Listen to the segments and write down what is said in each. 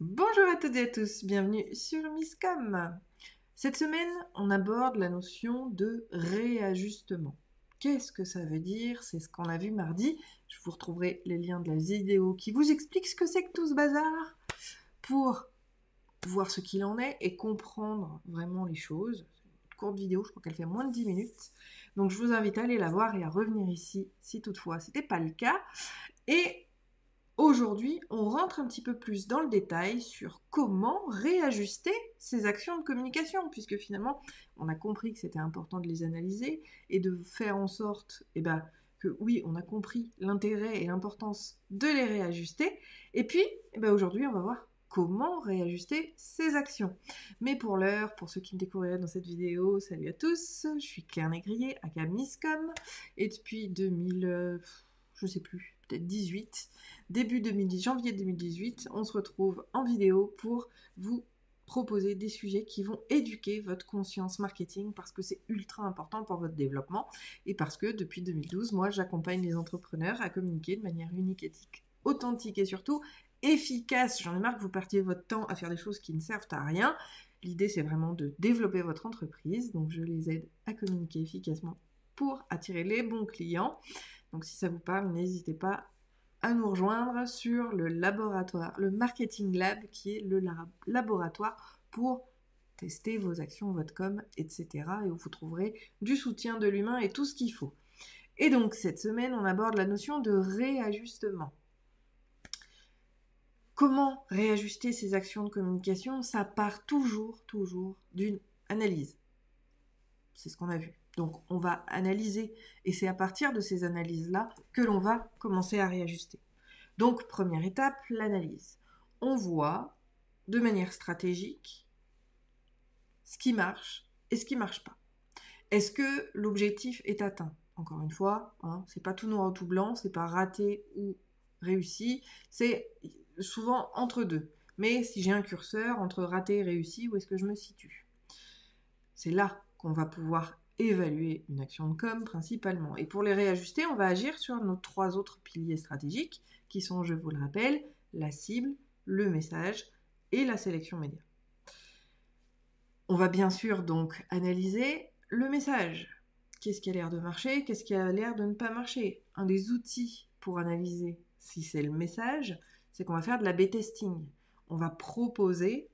Bonjour à toutes et à tous, bienvenue sur Misscom. Cette semaine, on aborde la notion de réajustement. Qu'est-ce que ça veut dire? C'est ce qu'on a vu mardi. Je vous retrouverai les liens de la vidéo qui vous explique ce que c'est que tout ce bazar pour voir ce qu'il en est et comprendre vraiment les choses. C'est une courte vidéo, je crois qu'elle fait moins de 10 minutes. Donc je vous invite à aller la voir et à revenir ici si toutefois ce n'était pas le cas. Et aujourd'hui, on rentre un petit peu plus dans le détail sur comment réajuster ces actions de communication, puisque finalement, on a compris que c'était important de les analyser et de faire en sorte que oui, on a compris l'intérêt et l'importance de les réajuster. Et puis, aujourd'hui, on va voir comment réajuster ces actions. Mais pour l'heure, pour ceux qui me découvriraient dans cette vidéo, salut à tous, je suis Claire Négrier, aka Misscom, et depuis 2000, je sais plus, peut-être 18, début 2010, janvier 2018, on se retrouve en vidéo pour vous proposer des sujets qui vont éduquer votre conscience marketing parce que c'est ultra important pour votre développement et parce que depuis 2012, moi, j'accompagne les entrepreneurs à communiquer de manière unique, éthique, authentique et surtout efficace. J'en ai marre que vous perdiez votre temps à faire des choses qui ne servent à rien. L'idée, c'est vraiment de développer votre entreprise. Donc, je les aide à communiquer efficacement pour attirer les bons clients. Donc, si ça vous parle, n'hésitez pas à nous rejoindre sur le laboratoire, le Marketing Lab, qui est le laboratoire pour tester vos actions, votre com, etc. Et où vous trouverez du soutien de l'humain et tout ce qu'il faut. Et donc, cette semaine, on aborde la notion de réajustement. Comment réajuster ces actions de communication? Ça part toujours d'une analyse. C'est ce qu'on a vu. Donc, on va analyser et c'est à partir de ces analyses-là que l'on va commencer à réajuster. Donc, première étape, l'analyse. On voit de manière stratégique ce qui marche et ce qui ne marche pas. Est-ce que l'objectif est atteint? Encore une fois, c'est pas tout noir ou tout blanc, c'est pas raté ou réussi, c'est souvent entre deux. Mais si j'ai un curseur entre raté et réussi, où est-ce que je me situe? C'est là qu'on va pouvoir évaluer une action de com principalement. Et pour les réajuster, on va agir sur nos 3 autres piliers stratégiques qui sont, je vous le rappelle, la cible, le message et la sélection média. On va bien sûr donc analyser le message. Qu'est-ce qui a l'air de marcher? Qu'est-ce qui a l'air de ne pas marcher? Un des outils pour analyser si c'est le message, c'est qu'on va faire de la B-testing. On va proposer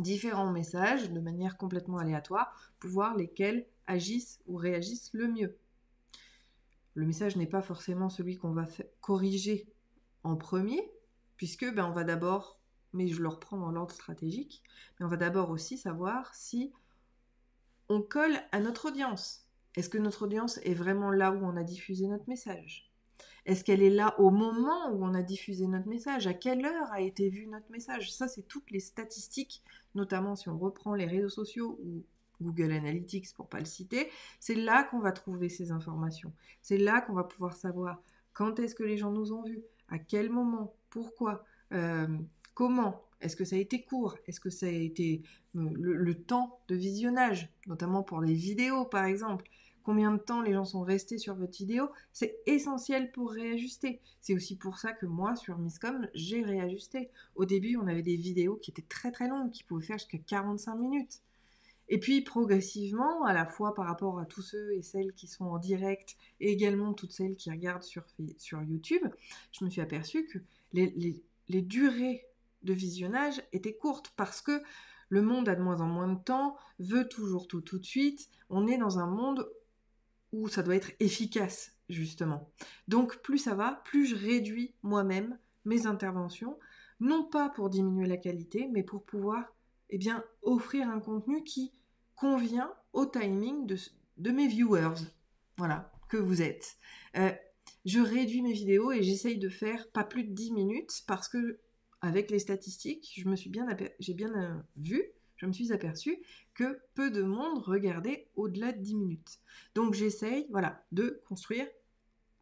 différents messages de manière complètement aléatoire pour voir lesquels agissent ou réagissent le mieux. Le message n'est pas forcément celui qu'on va corriger en premier, puisque on va d'abord, mais je le reprends dans l'ordre stratégique, mais on va d'abord aussi savoir si on colle à notre audience. Est-ce que notre audience est vraiment là où on a diffusé notre message? Est-ce qu'elle est là au moment où on a diffusé notre message? À quelle heure a été vu notre message? Ça, c'est toutes les statistiques, notamment si on reprend les réseaux sociaux ou Google Analytics pour pas le citer. C'est là qu'on va trouver ces informations. C'est là qu'on va pouvoir savoir quand est-ce que les gens nous ont vus, à quel moment, pourquoi, comment. Est-ce que ça a été court? Est-ce que ça a été le temps de visionnage, notamment pour les vidéos par exemple? Combien de temps les gens sont restés sur votre vidéo? C'est essentiel pour réajuster. C'est aussi pour ça que moi, sur Misscom, j'ai réajusté. Au début, on avait des vidéos qui étaient très très longues, qui pouvaient faire jusqu'à 45 minutes. Et puis progressivement, à la fois par rapport à tous ceux et celles qui sont en direct, et également toutes celles qui regardent sur YouTube, je me suis aperçue que les durées de visionnage étaient courtes parce que le monde a de moins en moins de temps, veut toujours tout de suite. On est dans un monde où ça doit être efficace, justement. Donc plus ça va, plus je réduis moi-même mes interventions, non pas pour diminuer la qualité, mais pour pouvoir offrir un contenu qui convient au timing de mes viewers, voilà, que vous êtes. Je réduis mes vidéos et j'essaye de faire pas plus de 10 minutes parce que, avec les statistiques, je me suis aperçue que peu de monde regardait au-delà de 10 minutes. Donc j'essaye, de construire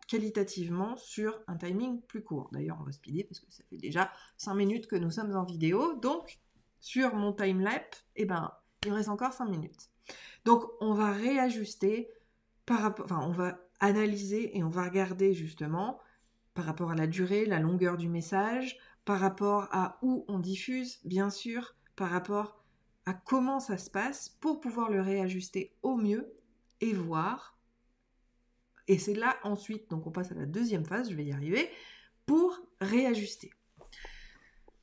qualitativement sur un timing plus court. D'ailleurs, on va speeder parce que ça fait déjà 5 minutes que nous sommes en vidéo. Donc, sur mon timelapse, il me reste encore 5 minutes. Donc, on va réajuster on va analyser et on va regarder justement par rapport à la durée, la longueur du message, par rapport à où on diffuse, bien sûr, par rapport à comment ça se passe pour pouvoir le réajuster au mieux et voir. Et c'est là ensuite, donc on passe à la deuxième phase, je vais y arriver, pour réajuster.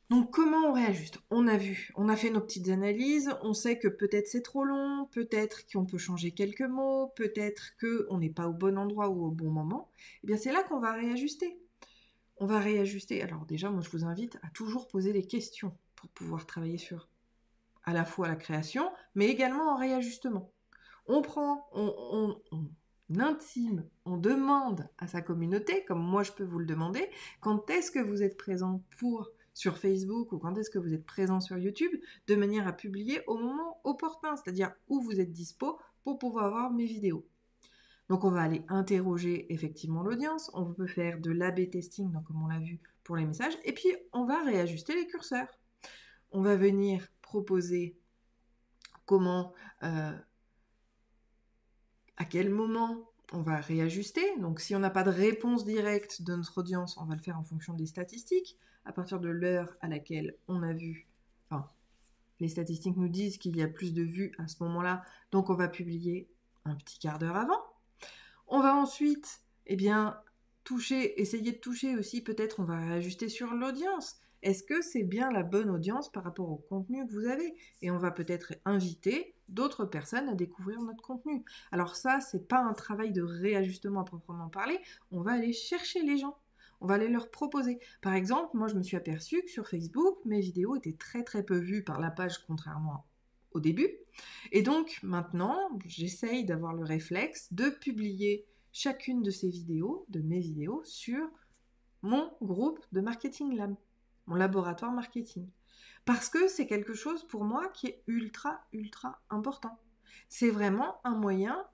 Donc comment on réajuste? On a vu, on a fait nos petites analyses, on sait que peut-être c'est trop long, peut-être qu'on peut changer quelques mots, peut-être qu'on n'est pas au bon endroit ou au bon moment. Et bien c'est là qu'on va réajuster. On va réajuster. Alors déjà, moi je vous invite à toujours poser des questions pour pouvoir travailler sur à la fois la création, mais également en réajustement. On prend, on intime, on demande à sa communauté, comme moi je peux vous le demander, quand est-ce que vous êtes présent sur Facebook ou quand est-ce que vous êtes présent sur YouTube, de manière à publier au moment opportun, c'est-à-dire où vous êtes dispo pour pouvoir voir mes vidéos. Donc on va aller interroger effectivement l'audience, on peut faire de l'A/B testing, donc comme on l'a vu pour les messages, et puis on va réajuster les curseurs. On va venir proposer comment, à quel moment on va réajuster. Donc si on n'a pas de réponse directe de notre audience, on va le faire en fonction des statistiques, à partir de l'heure à laquelle on a vu, enfin, les statistiques nous disent qu'il y a plus de vues à ce moment-là, donc on va publier un petit quart d'heure avant. On va ensuite, essayer de toucher aussi, peut-être on va réajuster sur l'audience. Est-ce que c'est bien la bonne audience par rapport au contenu que vous avez? Et on va peut-être inviter d'autres personnes à découvrir notre contenu. Alors ça, c'est pas un travail de réajustement à proprement parler, on va aller chercher les gens. On va aller leur proposer. Par exemple, moi je me suis aperçue que sur Facebook, mes vidéos étaient très très peu vues par la page, contrairement au début. Et donc maintenant, j'essaye d'avoir le réflexe de publier chacune de mes vidéos, sur mon groupe de Marketing Lab, mon laboratoire marketing. Parce que c'est quelque chose pour moi qui est ultra, ultra important. C'est vraiment un moyen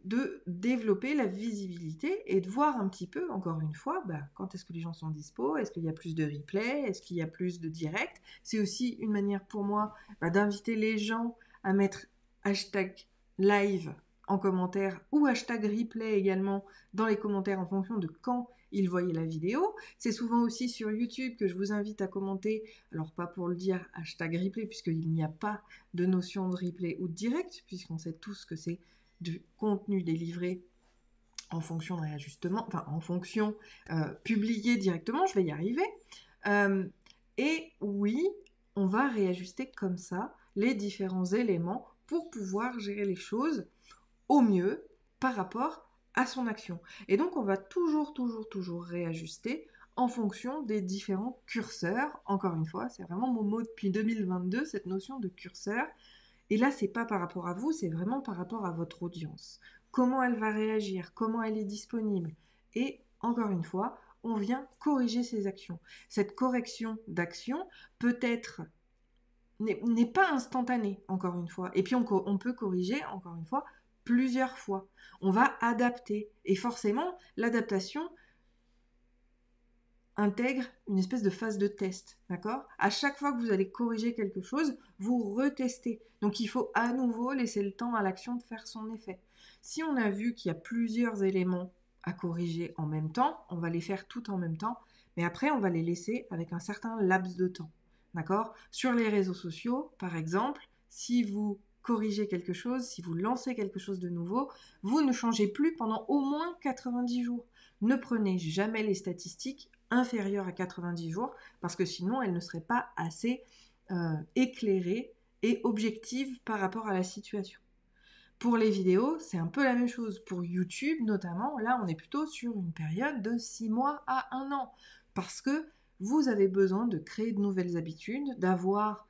de développer la visibilité et de voir un petit peu, encore une fois, quand est-ce que les gens sont dispo, est-ce qu'il y a plus de replay, est-ce qu'il y a plus de direct. C'est aussi une manière pour moi d'inviter les gens à mettre hashtag live en commentaire ou hashtag replay également dans les commentaires en fonction de quand ils voyaient la vidéo. C'est souvent aussi sur YouTube que je vous invite à commenter, alors pas pour le dire hashtag replay puisqu'il n'y a pas de notion de replay ou de direct, puisqu'on sait tous que c'est du contenu délivré en fonction de réajustement, enfin en fonction publié directement, je vais y arriver. Et oui, on va réajuster comme ça les différents éléments pour pouvoir gérer les choses au mieux par rapport à son action. Et donc on va toujours réajuster en fonction des différents curseurs. Encore une fois, c'est vraiment mon mot depuis 2022, cette notion de curseur. Et là, c'est pas par rapport à vous, c'est vraiment par rapport à votre audience. Comment elle va réagir, comment elle est disponible. Et encore une fois, on vient corriger ses actions. Cette correction d'action n'est pas instantanée, encore une fois. Et puis on peut corriger, encore une fois, plusieurs fois. On va adapter. Et forcément, l'adaptation intègre une espèce de phase de test, d'accord? À chaque fois que vous allez corriger quelque chose, vous retestez. Donc il faut à nouveau laisser le temps à l'action de faire son effet. Si on a vu qu'il y a plusieurs éléments à corriger en même temps, on va les faire tout en même temps, mais après on va les laisser avec un certain laps de temps, d'accord? Sur les réseaux sociaux, par exemple, si vous corrigez quelque chose, si vous lancez quelque chose de nouveau, vous ne changez plus pendant au moins 90 jours. Ne prenez jamais les statistiques inférieures à 90 jours parce que sinon elles ne seraient pas assez éclairées et objectives par rapport à la situation. Pour les vidéos, c'est un peu la même chose. Pour YouTube notamment, là on est plutôt sur une période de 6 mois à 1 an parce que vous avez besoin de créer de nouvelles habitudes, d'avoir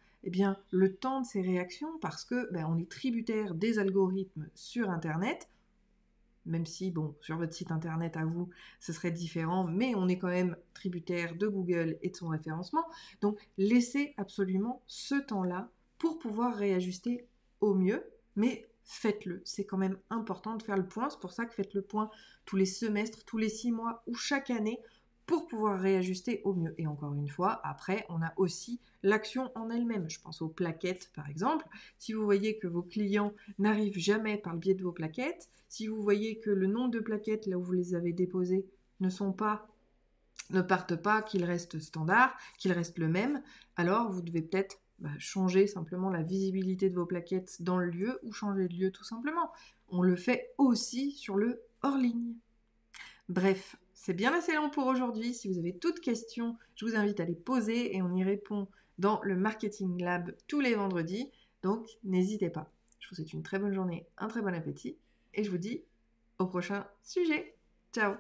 le temps de ces réactions parce que on est tributaire des algorithmes sur Internet. Même si, sur votre site internet à vous, ce serait différent, mais on est quand même tributaire de Google et de son référencement. Donc, laissez absolument ce temps-là pour pouvoir réajuster au mieux, mais faites-le. C'est quand même important de faire le point. C'est pour ça que faites le point tous les semestres, tous les 6 mois ou chaque année pour pouvoir réajuster au mieux. Et encore une fois, après, on a aussi l'action en elle-même. Je pense aux plaquettes, par exemple. Si vous voyez que vos clients n'arrivent jamais par le biais de vos plaquettes, si vous voyez que le nombre de plaquettes là où vous les avez déposées ne sont pas ne partent pas, qu'ils restent standards, qu'ils restent le même, alors vous devez peut-être changer simplement la visibilité de vos plaquettes dans le lieu ou changer de lieu tout simplement. On le fait aussi sur le hors-ligne. Bref, c'est bien assez long pour aujourd'hui. Si vous avez toutes questions, je vous invite à les poser et on y répond dans le Marketing Lab tous les vendredis. Donc, n'hésitez pas. Je vous souhaite une très bonne journée, un très bon appétit et je vous dis au prochain sujet. Ciao!